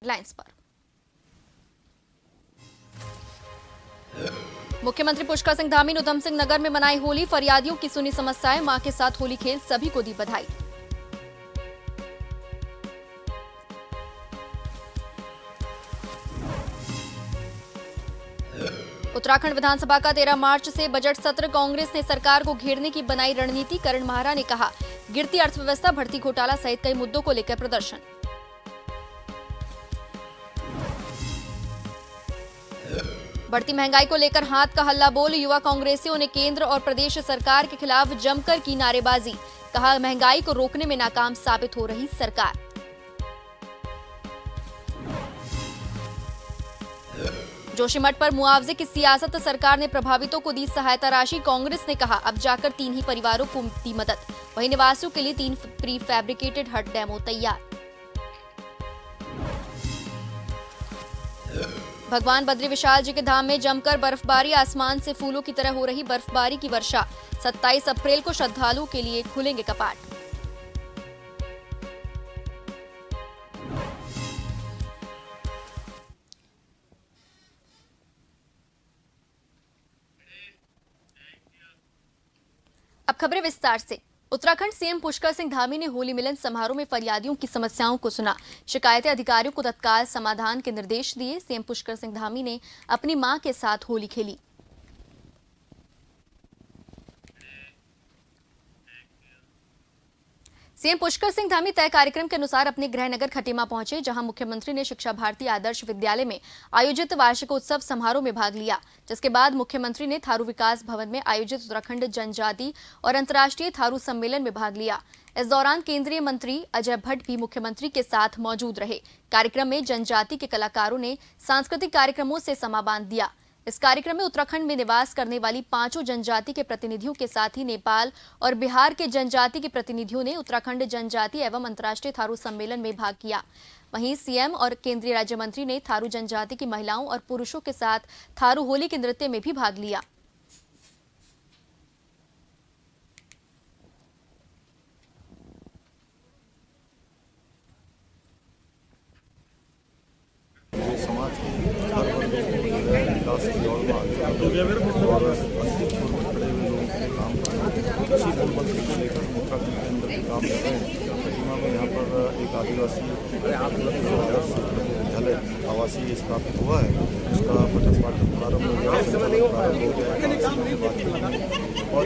Headlines पर। मुख्यमंत्री पुष्कर सिंह धामी ने उधम सिंह नगर में मनाई होली, फरियादियों की सुनी समस्याएं, मां के साथ होली खेल सभी को दी बधाई। उत्तराखंड विधानसभा का 13 मार्च से बजट सत्र, कांग्रेस ने सरकार को घेरने की बनाई रणनीति, करण माहरा ने कहा गिरती अर्थव्यवस्था, भर्ती घोटाला सहित कई मुद्दों को लेकर प्रदर्शन। बढ़ती महंगाई को लेकर हाथ का हल्ला बोल, युवा कांग्रेसियों ने केंद्र और प्रदेश सरकार के खिलाफ जमकर की नारेबाजी, कहा महंगाई को रोकने में नाकाम साबित हो रही सरकार। जोशीमठ पर मुआवजे की सियासत, सरकार ने प्रभावितों को दी सहायता राशि, कांग्रेस ने कहा अब जाकर 3 ही परिवारों को दी मदद। वहीं निवासियों के लिए 3 प्री फैब्रिकेटेड हट डेमो तैयार। भगवान बद्री विशाल जी के धाम में जमकर बर्फबारी, आसमान से फूलों की तरह हो रही बर्फबारी की वर्षा। 27 अप्रैल को श्रद्धालुओं के लिए खुलेंगे कपाट। अब खबरें विस्तार से। उत्तराखंड सीएम पुष्कर सिंह धामी ने होली मिलन समारोह में फरियादियों की समस्याओं को सुना, शिकायतें अधिकारियों को तत्काल समाधान के निर्देश दिए। सीएम पुष्कर सिंह धामी ने अपनी मां के साथ होली खेली। सीएम पुष्कर सिंह धामी तय कार्यक्रम के अनुसार अपने गृह नगर खटीमा पहुंचे, जहां मुख्यमंत्री ने शिक्षा भारती आदर्श विद्यालय में आयोजित वार्षिकोत्सव समारोह में भाग लिया, जिसके बाद मुख्यमंत्री ने थारू विकास भवन में आयोजित उत्तराखंड जनजाति और अंतर्राष्ट्रीय थारू सम्मेलन में भाग लिया। इस दौरान केंद्रीय मंत्री अजय भट्ट भी मुख्यमंत्री के साथ मौजूद रहे। कार्यक्रम में जनजाति के कलाकारों ने सांस्कृतिक कार्यक्रमों से समा बांध दिया। इस कार्यक्रम में उत्तराखंड में निवास करने वाली 5 जनजाति के प्रतिनिधियों के साथ ही नेपाल और बिहार के जनजाति के प्रतिनिधियों ने उत्तराखंड जनजाति एवं अंतर्राष्ट्रीय थारू सम्मेलन में भाग किया। वहीं सीएम और केंद्रीय राज्य मंत्री ने थारू जनजाति की महिलाओं और पुरुषों के साथ थारू होली के नृत्य में भी भाग लिया। यहाँ पर एक आदिवासी विद्यालय आवासीय स्थापित हुआ है, उसका पठन पाठन प्रारंभ हो गया और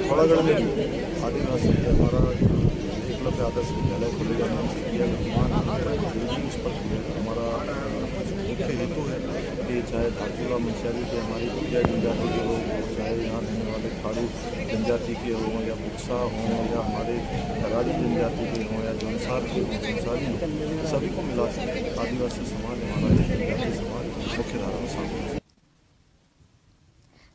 थोड़ागढ़ में भी आदिवासी हमारा एकलव्य आदर्श विद्यालय खुलेगा। उस पर हमारा मुख्य हेतु है कि चाहे धारचूला मुंशियारी के हमारी भूतिया जनजाति के हो, चाहे यहाँ रहने वाले थारू जनजाति के हों या बुक्सा हों या हमारे राड़ी जनजाति के हों या जौनसार के हों, जौनसारी हों, सभी को मिला आदिवासी समाज हमारा जनजाति समाज मुख्य धारा में शामिल है।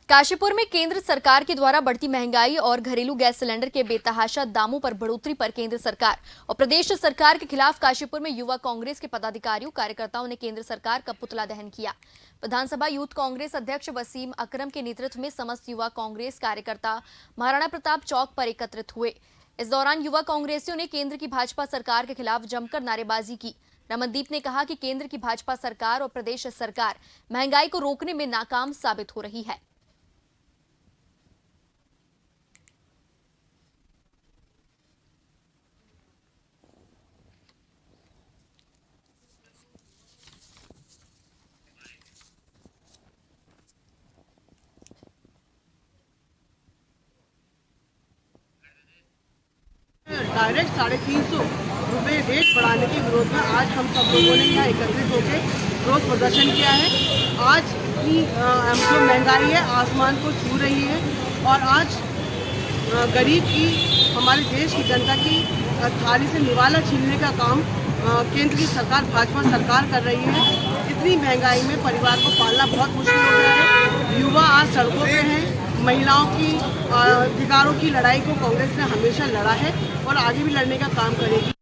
काशीपुर में केंद्र सरकार के द्वारा बढ़ती महंगाई और घरेलू गैस सिलेंडर के बेतहाशा दामों पर बढ़ोतरी पर केंद्र सरकार और प्रदेश सरकार के खिलाफ काशीपुर में युवा कांग्रेस के पदाधिकारियों कार्यकर्ताओं ने केंद्र सरकार का पुतला दहन किया। विधानसभा यूथ कांग्रेस अध्यक्ष वसीम अकरम के नेतृत्व में समस्त युवा कांग्रेस कार्यकर्ता महाराणा प्रताप चौक पर एकत्रित हुए। इस दौरान युवा कांग्रेसियों ने केंद्र की भाजपा सरकार के खिलाफ जमकर नारेबाजी की। रमनदीप ने कहा कि केंद्र की भाजपा सरकार और प्रदेश सरकार महंगाई को रोकने में नाकाम साबित हो रही है। डायरेक्ट 350 रुपये रेट बढ़ाने के विरोध में आज हम सब लोगों ने यहाँ एकत्रित होकर विरोध प्रदर्शन किया है। आज इतनी जो महंगाई है आसमान को छू रही है और आज गरीब की, हमारे देश की जनता की थाली से निवाला छीनने का काम केंद्र की सरकार, भाजपा सरकार कर रही है। इतनी महंगाई में परिवार को पालना बहुत मुश्किल हो गया है। युवा आज सड़कों पे हैं। महिलाओं की अधिकारों की लड़ाई को कांग्रेस ने हमेशा लड़ा है और आगे भी लड़ने का काम करेगी।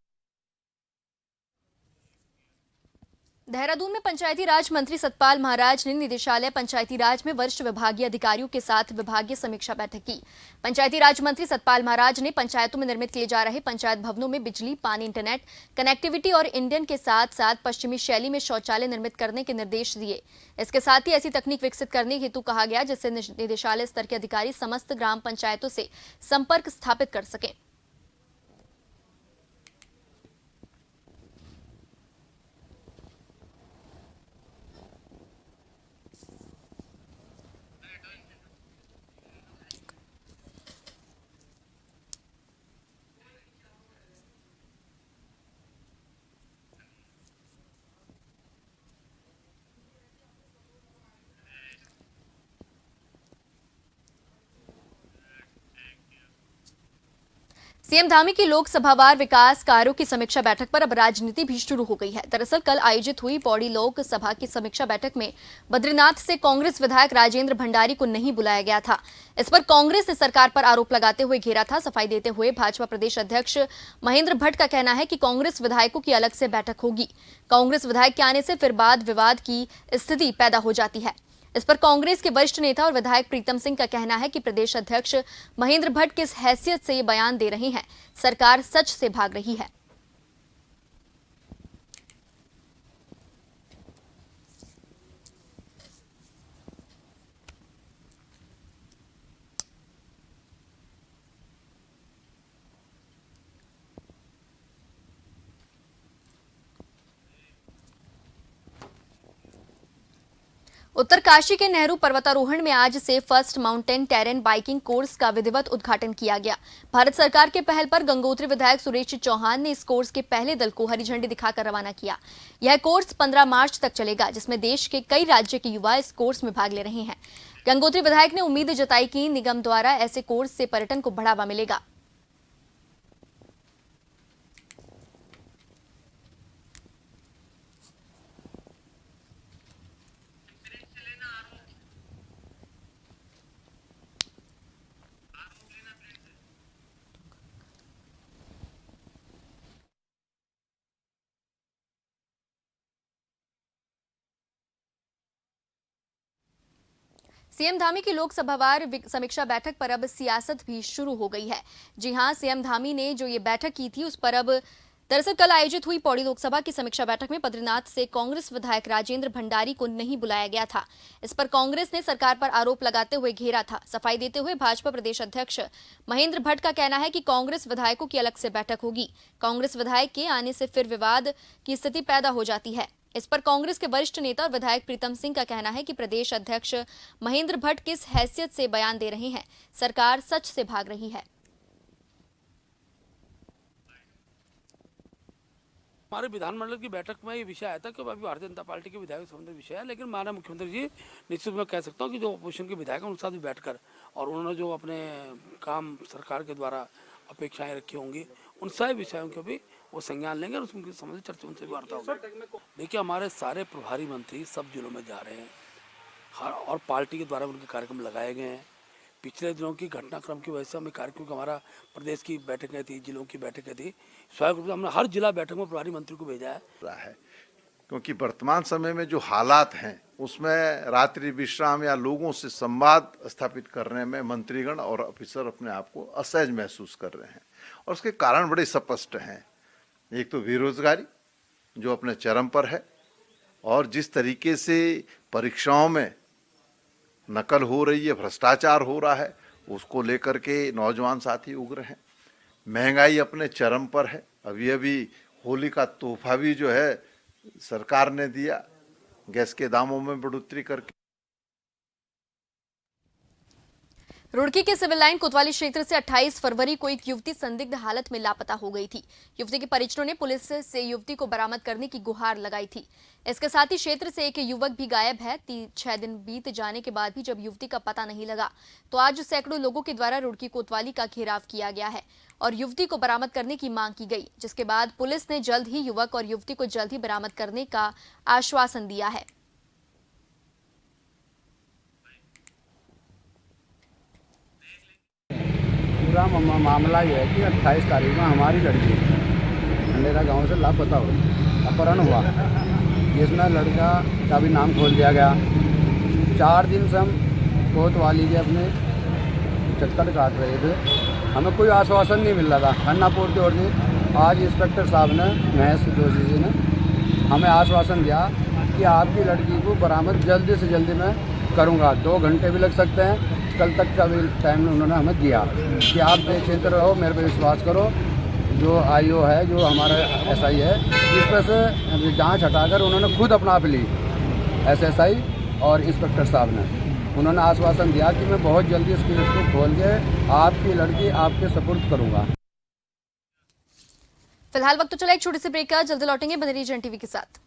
देहरादून में पंचायती राज मंत्री सतपाल महाराज ने निदेशालय पंचायती राज में वरिष्ठ विभागीय अधिकारियों के साथ विभागीय समीक्षा बैठक की। पंचायती राज मंत्री सतपाल महाराज ने पंचायतों में निर्मित किए जा रहे पंचायत भवनों में बिजली, पानी, इंटरनेट कनेक्टिविटी और इंडियन के साथ साथ पश्चिमी शैली में शौचालय निर्मित करने के निर्देश दिए। इसके साथ ही ऐसी तकनीक विकसित करने हेतु कहा गया जिससे निदेशालय स्तर के अधिकारी समस्त ग्राम पंचायतों से संपर्क स्थापित कर सकें। सीएम धामी की लोकसभावार विकास कार्यों की समीक्षा बैठक पर अब राजनीति भी शुरू हो गई है। दरअसल कल आयोजित हुई पौड़ी लोकसभा की समीक्षा बैठक में बद्रीनाथ से कांग्रेस विधायक राजेंद्र भंडारी को नहीं बुलाया गया था। इस पर कांग्रेस ने सरकार पर आरोप लगाते हुए घेरा था। सफाई देते हुए भाजपा प्रदेश अध्यक्ष महेंद्र भट्ट का कहना है कि कांग्रेस विधायकों की अलग से बैठक होगी। कांग्रेस विधायक के आने से फिर वाद विवाद की स्थिति पैदा हो जाती है। इस पर कांग्रेस के वरिष्ठ नेता और विधायक प्रीतम सिंह का कहना है कि प्रदेश अध्यक्ष महेंद्र भट्ट किस हैसियत से ये बयान दे रहे हैं, सरकार सच से भाग रही है। उत्तरकाशी के नेहरू पर्वतारोहण में आज से first mountain terrain biking course का विधिवत उद्घाटन किया गया। भारत सरकार के पहल पर गंगोत्री विधायक सुरेश चौहान ने इस कोर्स के पहले दल को हरी झंडी दिखाकर रवाना किया। यह कोर्स 15 मार्च तक चलेगा, जिसमें देश के कई राज्य के युवा इस कोर्स में भाग ले रहे हैं। गंगोत्री विधायक ने उम्मीद जताई कि निगम द्वारा ऐसे कोर्स से पर्यटन को बढ़ावा मिलेगा। सीएम धामी की लोकसभावार समीक्षा बैठक पर अब सियासत भी शुरू हो गई है। जी हां, सीएम धामी ने जो ये बैठक की थी उस पर अब दरअसल कल आयोजित हुई पौड़ी लोकसभा की समीक्षा बैठक में बद्रीनाथ से कांग्रेस विधायक राजेंद्र भंडारी को नहीं बुलाया गया था। इस पर कांग्रेस ने सरकार पर आरोप लगाते हुए घेरा था। सफाई देते हुए भाजपा प्रदेश अध्यक्ष महेंद्र भट्ट का कहना है कि कांग्रेस विधायकों की अलग से बैठक होगी। कांग्रेस विधायक के आने से फिर विवाद की स्थिति पैदा हो जाती है। इस पर कांग्रेस के वरिष्ठ नेता और विधायक प्रीतम सिंह का कहना है कि प्रदेश अध्यक्ष महेंद्र भट्ट किस हैसियत से बयान दे रहे हैं, सरकार सच से भाग रही है। हमारे विधानमंडल की बैठक में ये विषय आया था कि अभी भारतीय जनता पार्टी के विधायक संबंधित विषय है, लेकिन माननीय मुख्यमंत्री जी निश्चित मैं कह सकता हूँ कि जो अपोजिशन के विधायक हैं उनके साथ भी बैठकर और उन्होंने जो अपने काम सरकार के द्वारा अपेक्षाएं रखी होंगी उन सभी विषयों के भी वो संज्ञान लेंगे और उसके संबंधित चर्चा उनसे वार्ता होगी। देखिए, हमारे सारे प्रभारी मंत्री सब जिलों में जा रहे हैं और पार्टी के द्वारा उनके कार्यक्रम लगाए गए हैं। पिछले दिनों की घटनाक्रम की वजह से हमें कार्यक्रम हमारा प्रदेश की बैठकें थी, जिलों की बैठकें थी, स्वाभाविक रूप से हमने हर जिला बैठक में प्रभारी मंत्री को भेजा है। क्योंकि वर्तमान समय में जो हालात हैं उसमें रात्रि विश्राम या लोगों से संवाद स्थापित करने में मंत्रीगण और ऑफिसर अपने आप को असहज महसूस कर रहे हैं और उसके कारण बड़े स्पष्ट हैं। एक तो बेरोजगारी जो अपने चरम पर है और जिस तरीके से परीक्षाओं में नकल हो रही है, भ्रष्टाचार हो रहा है, उसको लेकर के नौजवान साथी उग्र हैं। महंगाई अपने चरम पर है। अभी होली का तोहफा भी जो है सरकार ने दिया, गैस के दामों में बढ़ोतरी करके। रुड़की के सिविल लाइन कोतवाली क्षेत्र से 28 फरवरी को एक युवती संदिग्ध हालत में लापता हो गई थी। युवती के परिजनों ने पुलिस से युवती को बरामद करने की गुहार लगाई थी। इसके साथ ही क्षेत्र से एक युवक भी गायब है। 6 दिन बीत जाने के बाद भी जब युवती का पता नहीं लगा तो आज सैकड़ों लोगों के द्वारा रुड़की कोतवाली का घेराव किया गया है और युवती को बरामद करने की मांग की गई, जिसके बाद पुलिस ने जल्द ही युवक और युवती को जल्द ही बरामद करने का आश्वासन दिया है। पूरा मामला यह है कि 28 तारीख में हमारी लड़की अंधेरा गांव से लापता हुई, अपहरण हुआ। इसमें लड़का का भी नाम खोल दिया गया। 4 दिन से हम कोतवाली के अपने चक्कर काट रहे थे, हमें कोई आश्वासन नहीं मिल रहा था, खाना पूर्ति और नहीं। आज इंस्पेक्टर साहब ने, महेश जोशी जी ने हमें आश्वासन दिया कि आपकी लड़की को बरामद जल्दी से जल्दी मैं करूंगा। 2 घंटे भी लग सकते हैं, कल तक का भी टाइम उन्होंने हमें दिया कि आप बेचिंत रहो, मेरे पे विश्वास करो। जो आईओ है, जो हमारा एसआई है, इस पर से जाँच हटाकर उन्होंने खुद अपना आप ली। एसएसआई और इंस्पेक्टर साहब ने उन्होंने आश्वासन दिया कि मैं बहुत जल्दी इस केस को खोल के आपकी लड़की आपके सपुर्द करूंगा। फिलहाल वक्त तो चला एक छोटी सी ब्रेक का, जल्दी लौटेंगे बने रहिए जन टीवी के साथ।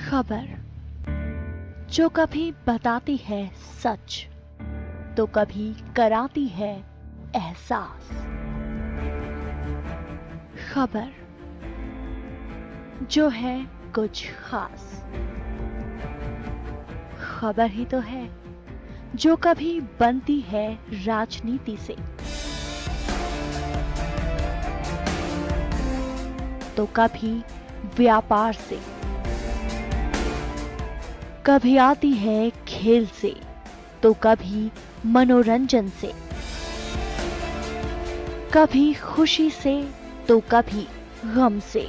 खबर जो कभी बताती है सच तो कभी कराती है एहसास। खबर जो है कुछ खास। खबर ही तो है जो कभी बनती है राजनीति से तो कभी व्यापार से, कभी आती है खेल से तो कभी मनोरंजन से, कभी खुशी से तो कभी गम से।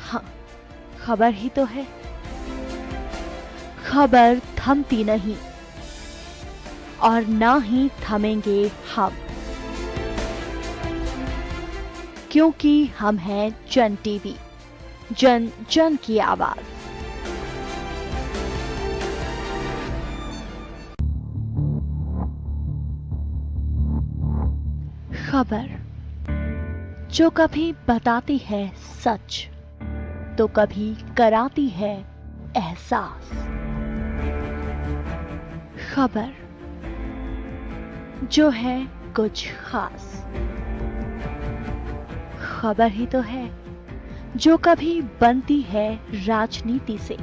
हाँ, खबर ही तो है। खबर थमती नहीं और ना ही थमेंगे हम, क्योंकि हम हैं जन टीवी, जन जन की आवाज। खबर जो कभी बताती है सच तो कभी कराती है एहसास। खबर जो है कुछ खास। खबर ही तो है जो कभी बनती है राजनीति से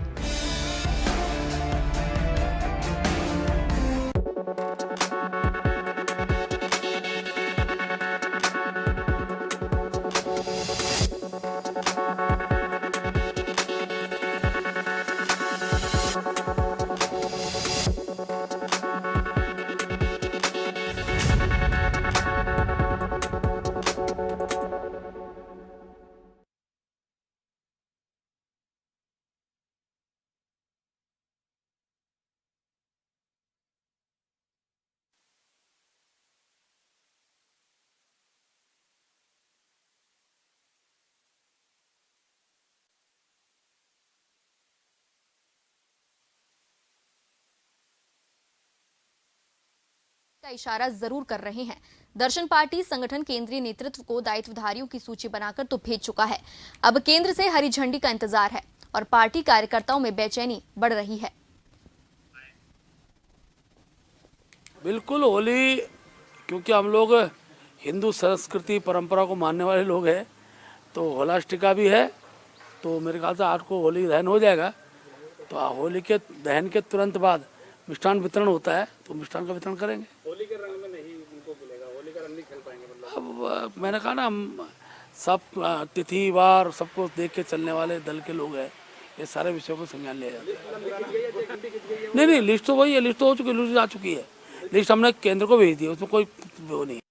का इशारा जरूर कर रहे हैं। दर्शन पार्टी संगठन केंद्रीय नेतृत्व को दायित्वधारियों की सूची बनाकर तो भेज चुका है। अब केंद्र से हरी झंडी का इंतजार है और पार्टी कार्यकर्ताओं में बेचैनी बढ़ रही है। बिल्कुल होली, क्योंकि हम लोग हिंदू संस्कृति परंपरा को मानने वाले लोग हैं, तो होलाष्टिका भी है, तो मेरे ख्याल से 8 को होली दहन हो जाएगा। तो होली के दहन के तुरंत बाद मिष्ठान वितरण होता है, तो मिष्ठान का वितरण करेंगे। होली के रंग में नहीं उनको मिलेगा, होली का रंग नहीं खेल पाएंगे मतलब। अब मैंने कहा ना, हम सब तिथि वार सबको देख के चलने वाले दल के लोग हैं, ये सारे विषयों को संज्ञान लिया जाता है। नहीं, लिस्ट तो वही है, लिस्ट तो हो चुकी है, लिस्ट आ चुकी है, लिस्ट हमने केंद्र को भेज दी है, उसमें कोई वो नहीं है।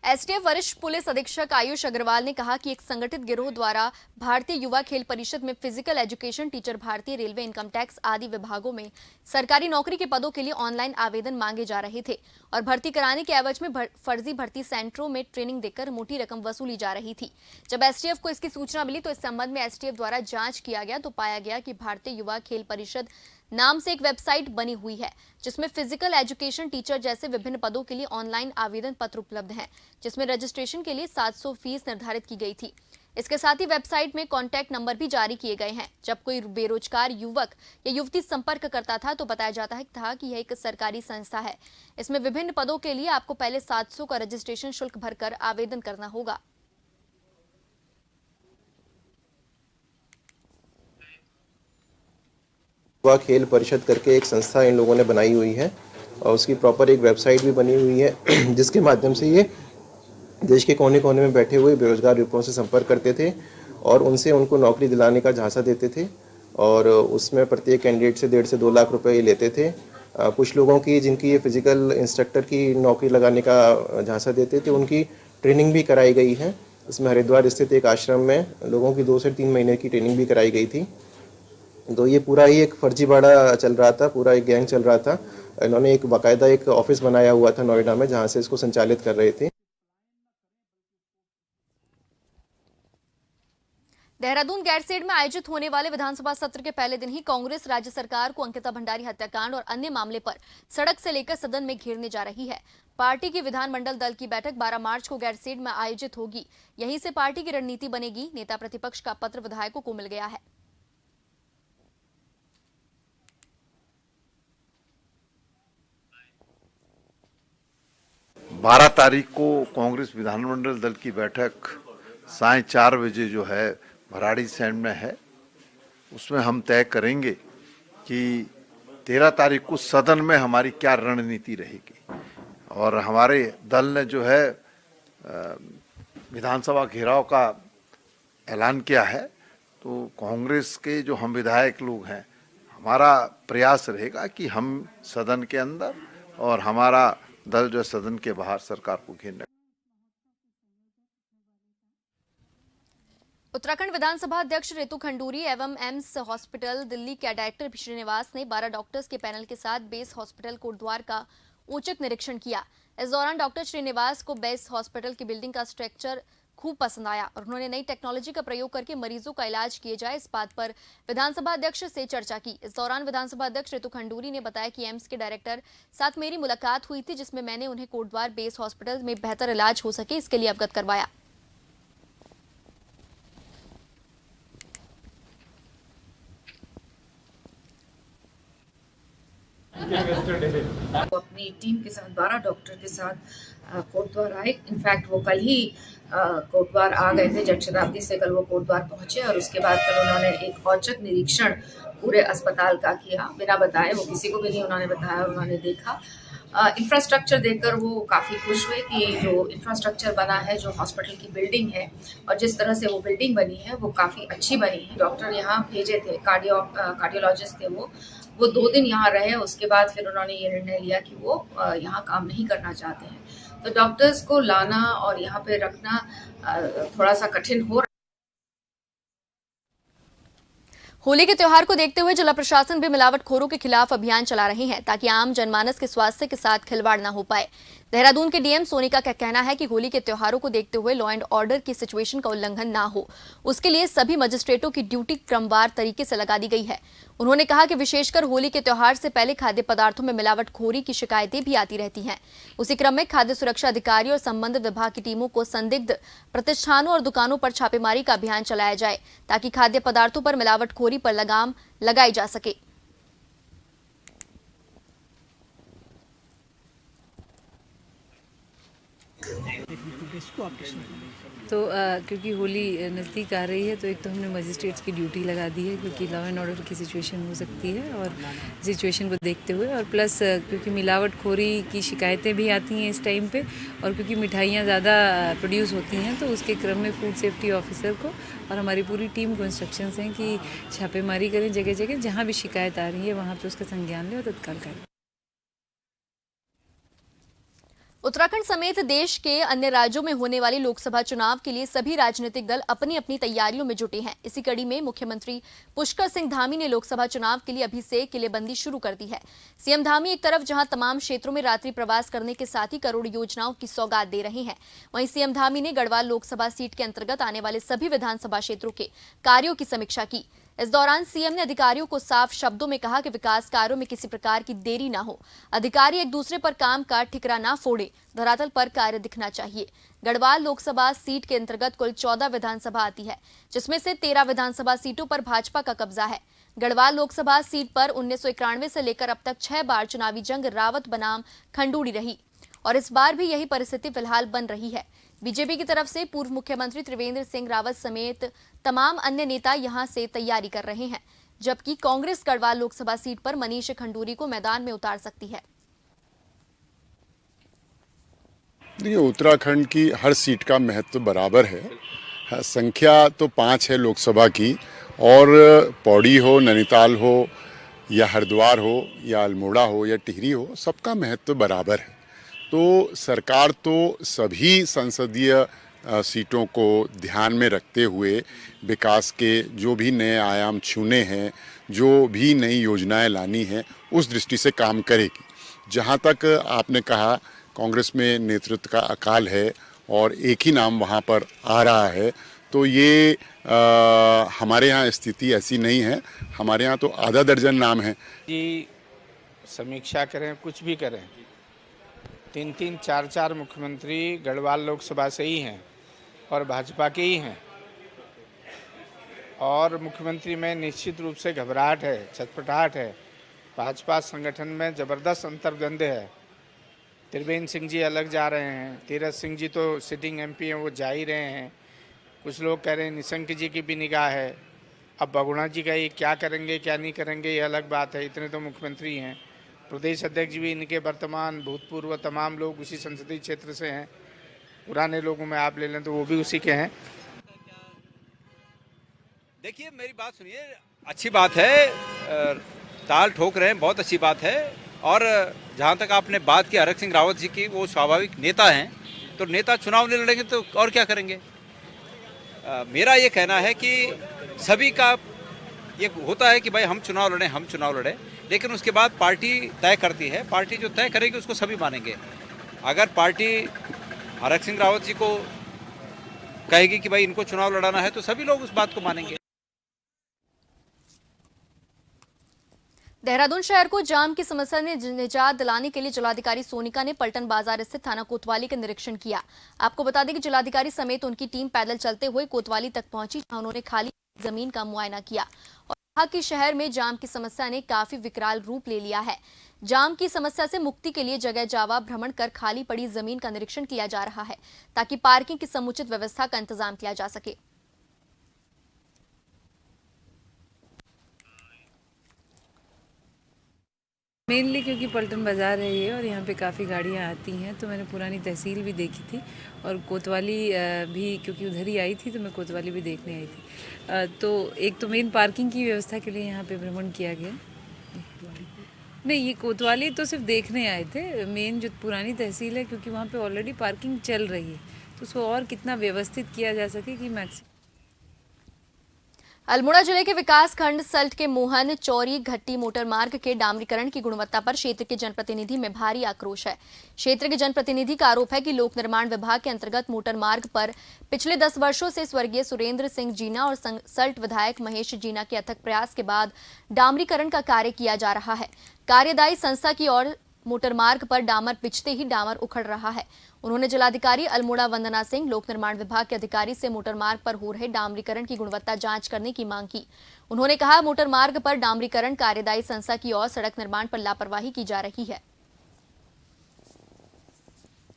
एसटीएफ वरिष्ठ पुलिस अधीक्षक आयुष अग्रवाल ने कहा कि एक संगठित गिरोह द्वारा भारतीय युवा खेल परिषद में फिजिकल एजुकेशन टीचर, भारतीय रेलवे, इनकम टैक्स आदि विभागों में सरकारी नौकरी के पदों के लिए ऑनलाइन आवेदन मांगे जा रहे थे और भर्ती कराने के एवज में फर्जी भर्ती सेंटरों में ट्रेनिंग देकर मोटी रकम वसूली जा रही थी। जब एसटीएफ को इसकी सूचना मिली तो इस संबंध में एसटीएफ द्वारा जांच किया गया तो पाया गया कि भारतीय युवा खेल परिषद नाम से एक वेबसाइट बनी हुई है जिसमें फिजिकल एजुकेशन टीचर जैसे विभिन्न पदों के लिए ऑनलाइन आवेदन पत्र उपलब्ध हैं, जिसमें रजिस्ट्रेशन के लिए 700 फीस निर्धारित की गई थी। इसके साथ ही वेबसाइट में कॉन्टैक्ट नंबर भी जारी किए गए हैं। जब कोई बेरोजगार युवक या युवती संपर्क करता था तो बताया जाता था कि यह एक सरकारी संस्था है, इसमें विभिन्न पदों के लिए आपको पहले 700 का रजिस्ट्रेशन शुल्क भरकर आवेदन करना होगा। युवा खेल परिषद करके एक संस्था इन लोगों ने बनाई हुई है और उसकी प्रॉपर एक वेबसाइट भी बनी हुई है, जिसके माध्यम से ये देश के कोने कोने में बैठे हुए बेरोजगार युवकों से संपर्क करते थे और उनसे उनको नौकरी दिलाने का झांसा देते थे और उसमें प्रत्येक कैंडिडेट से 1.5 से 2 लाख रुपए लेते थे। कुछ लोगों की जिनकी ये फिजिकल इंस्ट्रक्टर की नौकरी लगाने का झांसा देते थे, उनकी ट्रेनिंग भी कराई गई है। इसमें हरिद्वार स्थित एक आश्रम में लोगों की 2 से 3 महीने की ट्रेनिंग भी कराई गई थी। तो ये पूरा ही एक फर्जीवाड़ा चल रहा था, पूरा एक गैंग चल रहा था। इन्होंने एक बाकायदा एक ऑफिस बनाया हुआ था नोएडा में, जहां से इसको संचालित कर रहे थे। देहरादून गैरसैंण में आयोजित होने वाले विधानसभा सत्र के पहले दिन ही कांग्रेस राज्य सरकार को अंकिता भंडारी हत्याकांड और अन्य मामले पर सड़क से लेकर सदन में घेरने जा रही है। पार्टी की विधानमंडल दल की बैठक 12 मार्च को गैरसैंण में आयोजित होगी। यहीं से पार्टी की रणनीति बनेगी। नेता प्रतिपक्ष का पत्र विधायकों को मिल गया है। 12 तारीख को कांग्रेस विधानमंडल दल की बैठक साय 4 बजे जो है भराड़ीसैंण में है। उसमें हम तय करेंगे कि 13 तारीख को सदन में हमारी क्या रणनीति रहेगी और हमारे दल ने जो है विधानसभा घेराव का ऐलान किया है। तो कांग्रेस के जो हम विधायक लोग हैं, हमारा प्रयास रहेगा कि हम सदन के अंदर और हमारा दल जो सदन के बाहर सरकार को घेरने। उत्तराखंड विधानसभा अध्यक्ष रितु खंडूरी एवं एम्स हॉस्पिटल दिल्ली के डायरेक्टर श्रीनिवास ने 12 डॉक्टर्स के पैनल के साथ बेस हॉस्पिटल कोटद्वार का औचक निरीक्षण किया। इस दौरान डॉक्टर श्रीनिवास को बेस हॉस्पिटल की बिल्डिंग का स्ट्रक्चर खूब पसंद आया और उन्होंने नई टेक्नोलॉजी का प्रयोग करके मरीजों का इलाज किए जाए, इस बात पर विधानसभा अध्यक्ष से चर्चा की। इस दौरान विधानसभा अध्यक्ष रितु खंडूरी ने बताया कि एम्स के डायरेक्टर साथ मेरी मुलाकात हुई थी, जिसमें मैंने उन्हें कोटद्वार बेस हॉस्पिटल में बेहतर इलाज हो सके इसके लिए अवगत करवाया। वो अपनी टीम के साथ 12 डॉक्टर के साथ कोटद्वार आए। इनफैक्ट वो कल ही कोटद्वार आ गए थे, जन शताब्दी से कल वो कोटद्वार पहुंचे और उसके बाद कल उन्होंने एक औचक निरीक्षण पूरे अस्पताल का किया, बिना बताए। वो किसी को भी नहीं उन्होंने बताया, उन्होंने देखा। इंफ्रास्ट्रक्चर देखकर वो काफ़ी खुश हुए कि जो इंफ्रास्ट्रक्चर बना है, जो हॉस्पिटल की बिल्डिंग है और जिस तरह से वो बिल्डिंग बनी है वो काफ़ी अच्छी बनी है। डॉक्टर यहाँ भेजे थे, कार्डियोलॉजिस्ट थे वो 2 दिन यहाँ रहे। उसके बाद फिर उन्होंने ये निर्णय लिया कि वो यहाँ काम नहीं करना चाहते हैं। तो डॉक्टर्स को लाना और यहाँ पे रखना थोड़ा सा कठिन हो रहा है। होली के त्योहार को देखते हुए जिला प्रशासन भी मिलावटखोरों के खिलाफ अभियान चला रहे हैं ताकि आम जनमानस के स्वास्थ्य के साथ खिलवाड़ न हो पाए। देहरादून के डीएम सोनिका का कहना है कि होली के त्योहारों को देखते हुए लॉ एंड ऑर्डर की सिचुएशन का उल्लंघन ना हो, उसके लिए सभी मजिस्ट्रेटों की ड्यूटी क्रमवार तरीके से लगा दी गई है। उन्होंने कहा कि विशेषकर होली के त्योहार से पहले खाद्य पदार्थों में मिलावटखोरी की शिकायतें भी आती रहती हैं। उसी क्रम में खाद्य सुरक्षा अधिकारी और संबंधित विभाग की टीमों को संदिग्ध प्रतिष्ठानों और दुकानों पर छापेमारी का अभियान चलाया जाए ताकि खाद्य पदार्थों पर मिलावटखोरी पर लगाम लगाई जा सके। तो क्योंकि होली नज़दीक आ रही है तो एक तो हमने मजिस्ट्रेट्स की ड्यूटी लगा दी है क्योंकि लॉ एंड ऑर्डर की सिचुएशन हो सकती है और सिचुएशन को देखते हुए, और प्लस क्योंकि मिलावटखोरी की शिकायतें भी आती हैं इस टाइम पे, और क्योंकि मिठाइयाँ ज़्यादा प्रोड्यूस होती हैं तो उसके क्रम में फूड सेफ्टी ऑफिसर को और हमारी पूरी टीम को इंस्ट्रक्शंस हैं कि छापेमारी करें जगह जगह, जहाँ भी शिकायत आ रही है वहाँ पर उसका संज्ञान लें और तत्काल करें। उत्तराखंड समेत देश के अन्य राज्यों में होने वाले लोकसभा चुनाव के लिए सभी राजनीतिक दल अपनी अपनी तैयारियों में जुटे हैं। इसी कड़ी में मुख्यमंत्री पुष्कर सिंह धामी ने लोकसभा चुनाव के लिए अभी से किलेबंदी शुरू कर दी है। सीएम धामी एक तरफ जहां तमाम क्षेत्रों में रात्रि प्रवास करने के साथ ही करोड़ योजनाओं की सौगात दे रहे हैं, वहीं सीएम धामी ने गढ़वाल लोकसभा सीट के अंतर्गत आने वाले सभी विधानसभा क्षेत्रों के कार्यों की समीक्षा की। इस दौरान सीएम ने अधिकारियों को साफ शब्दों में कहा कि विकास कार्यों में किसी प्रकार की देरी ना हो, अधिकारी एक दूसरे पर काम का ठिकरा ना फोड़े, धरातल पर कार्य दिखना चाहिए। गढ़वाल लोकसभा सीट के अंतर्गत कुल 14 विधानसभा आती है, जिसमें से 13 विधानसभा सीटों पर भाजपा का कब्जा है। गढ़वाल लोकसभा सीट पर 1991 से लेकर अब तक 6 बार चुनावी जंग रावत बनाम खंडूड़ी रही और इस बार भी यही परिस्थिति फिलहाल बन रही है। बीजेपी की तरफ से पूर्व मुख्यमंत्री त्रिवेंद्र सिंह रावत समेत तमाम अन्य नेता यहां से तैयारी कर रहे हैं, जबकि कांग्रेस गढ़वाल लोकसभा सीट पर मनीष खंडूरी को मैदान में उतार सकती है। देखिए, उत्तराखंड की हर सीट का महत्व बराबर है। संख्या तो 5 है लोकसभा की, और पौड़ी हो, नैनीताल हो या हरिद्वार हो या अल्मोड़ा हो या टिहरी हो, सबका महत्व बराबर है। तो सरकार तो सभी संसदीय सीटों को ध्यान में रखते हुए विकास के जो भी नए आयाम छूने हैं, जो भी नई योजनाएं लानी हैं, उस दृष्टि से काम करेगी। जहां तक आपने कहा कांग्रेस में नेतृत्व का अकाल है और एक ही नाम वहां पर आ रहा है, तो ये हमारे यहाँ स्थिति ऐसी नहीं है। हमारे यहाँ तो आधा दर्जन नाम है जी। समीक्षा करें, कुछ भी करें, 3-3, 4-4 मुख्यमंत्री गढ़वाल लोकसभा से ही हैं और भाजपा के ही हैं, और मुख्यमंत्री में निश्चित रूप से घबराहट है, छटपटाहट है। भाजपा संगठन में ज़बरदस्त अंतर्द्वंद है। त्रिवेंद्र सिंह जी अलग जा रहे हैं, तीरथ सिंह जी तो सिटिंग एमपी हैं, वो जा ही रहे हैं। कुछ लोग कह रहे हैं निशंक जी की भी निगाह है। अब बहुगुणा जी का ये क्या करेंगे क्या नहीं करेंगे ये अलग बात है, इतने तो मुख्यमंत्री हैं। प्रदेश अध्यक्ष भी इनके वर्तमान भूतपूर्व तमाम लोग उसी संसदीय क्षेत्र से हैं। पुराने लोगों में आप ले लें तो वो भी उसी के हैं। देखिए, मेरी बात सुनिए, अच्छी बात है, ताल ठोक रहे हैं, बहुत अच्छी बात है। और जहाँ तक आपने बात की हरक सिंह रावत जी की, वो स्वाभाविक नेता हैं, तो नेता चुनाव नहीं लड़ेंगे तो और क्या करेंगे। मेरा ये कहना है कि सभी का ये होता है कि भाई हम चुनाव लड़ें, लेकिन उसके बाद पार्टी तय करती है। पार्टी जो तय करेगी उसको सभी मानेंगे। अगर पार्टी हरक सिंह रावत जी को कहेगी कि भाई इनको चुनाव लड़ाना है, तो सभी लोग उस बात को मानेंगे। देहरादून शहर को जाम की समस्या ने निजात दिलाने के लिए जिलाधिकारी सोनिका ने पलटन बाजार स्थित थाना कोतवाली का निरीक्षण किया। आपको बता दें कि जिलाधिकारी समेत उनकी टीम पैदल चलते हुए कोतवाली तक पहुंची, जहां उन्होंने खाली जमीन का मुआयना किया और कहा कि शहर में जाम की समस्या ने काफी विकराल रूप ले लिया है। जाम की समस्या से मुक्ति के लिए जगह जावा भ्रमण कर खाली पड़ी जमीन का निरीक्षण किया जा रहा है, ताकि पार्किंग की समुचित व्यवस्था का इंतजाम किया जा सके। मेनली क्योंकि पलटन बाज़ार है ये, और यहाँ पे काफ़ी गाड़ियाँ आती हैं, तो मैंने पुरानी तहसील भी देखी थी और कोतवाली भी, क्योंकि उधर ही आई थी तो मैं कोतवाली भी देखने आई थी। तो एक तो मेन पार्किंग की व्यवस्था के लिए यहाँ पे भ्रमण किया गया। नहीं, ये कोतवाली तो सिर्फ देखने आए थे। मेन जो पुरानी तहसील है, क्योंकि वहाँ पर ऑलरेडी पार्किंग चल रही है, तो उसको और कितना व्यवस्थित किया जा सके कि मैक्सिमम। अल्मोड़ा जिले के विकास खंड सल्ट के मोहन चौरी घट्टी मोटर मार्ग के डामरीकरण की गुणवत्ता पर क्षेत्र के जनप्रतिनिधि में भारी आक्रोश है। क्षेत्र के जनप्रतिनिधि का आरोप है कि लोक निर्माण विभाग के अंतर्गत मोटर मार्ग पर पिछले 10 वर्षों से स्वर्गीय सुरेंद्र सिंह जीना और सल्ट विधायक महेश जीना के अथक प्रयास के बाद डामरीकरण का कार्य किया जा रहा है। कार्यदायी संस्था की ओर मोटर मार्ग पर डामर बिछते ही डामर उखड़ रहा है। उन्होंने जिलाधिकारी अल्मोड़ा वंदना सिंह, लोक निर्माण विभाग के अधिकारी से मोटर मार्ग पर हो रहे डामरीकरण की गुणवत्ता जांच करने की मांग की। उन्होंने कहा, मोटर मार्ग पर डामरीकरण कार्यदायी संस्था की ओर सड़क निर्माण पर लापरवाही की जा रही है।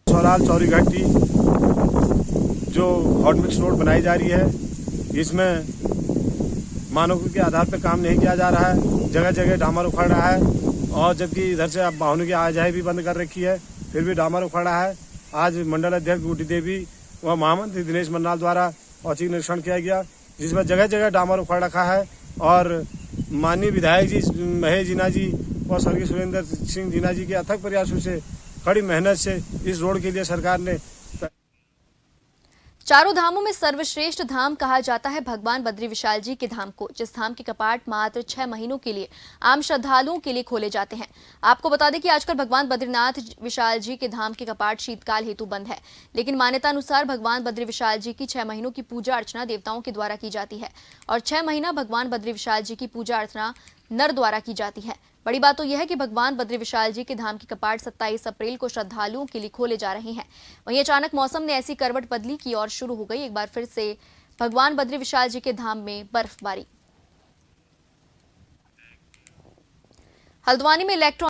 चौरी घाटी जो हॉट मिक्स रोड बनाई जा रही है, इसमें मानकों के आधार पर काम नहीं किया जा रहा है। जगह जगह डामर उखड़ रहा है और जबकि इधर से अब वाहनों की आवाजाही भी बंद कर रखी है, फिर भी डामर उखड़ा है। आज मंडल अध्यक्ष गुड्डी देवी व महामंत्री दिनेश मन्नाल द्वारा औचक निरीक्षण किया गया, जिसमें जगह जगह डामर उखड़ रखा है और माननीय विधायक जी महेश जीना जी और स्वर्गीय सुरेंद्र सिंह जीना जी के अथक प्रयासों से, कड़ी मेहनत से इस रोड के लिए सरकार ने। चारों धामों में सर्वश्रेष्ठ धाम कहा जाता है भगवान बद्री विशाल जी के धाम को, जिस धाम के कपाट मात्र 6 महीनों के लिए आम श्रद्धालुओं के लिए खोले जाते हैं। आपको बता दें कि आजकल भगवान बद्रीनाथ विशाल जी के धाम के कपाट शीतकाल हेतु बंद है, लेकिन मान्यता अनुसार भगवान बद्री विशाल जी की 6 महीनों की पूजा अर्चना देवताओं के द्वारा की जाती है और 6 महीना भगवान बद्री विशाल जी की पूजा अर्चना नर द्वारा की जाती है। बड़ी बात तो यह है कि भगवान बद्री विशाल जी के धाम के कपाट 27 अप्रैल को श्रद्धालुओं के लिए खोले जा रहे हैं। वहीं अचानक मौसम ने ऐसी करवट बदली की और शुरू हो गई एक बार फिर से भगवान बद्री विशाल जी के धाम में बर्फबारी। हल्द्वानी में इलेक्ट्रॉनिक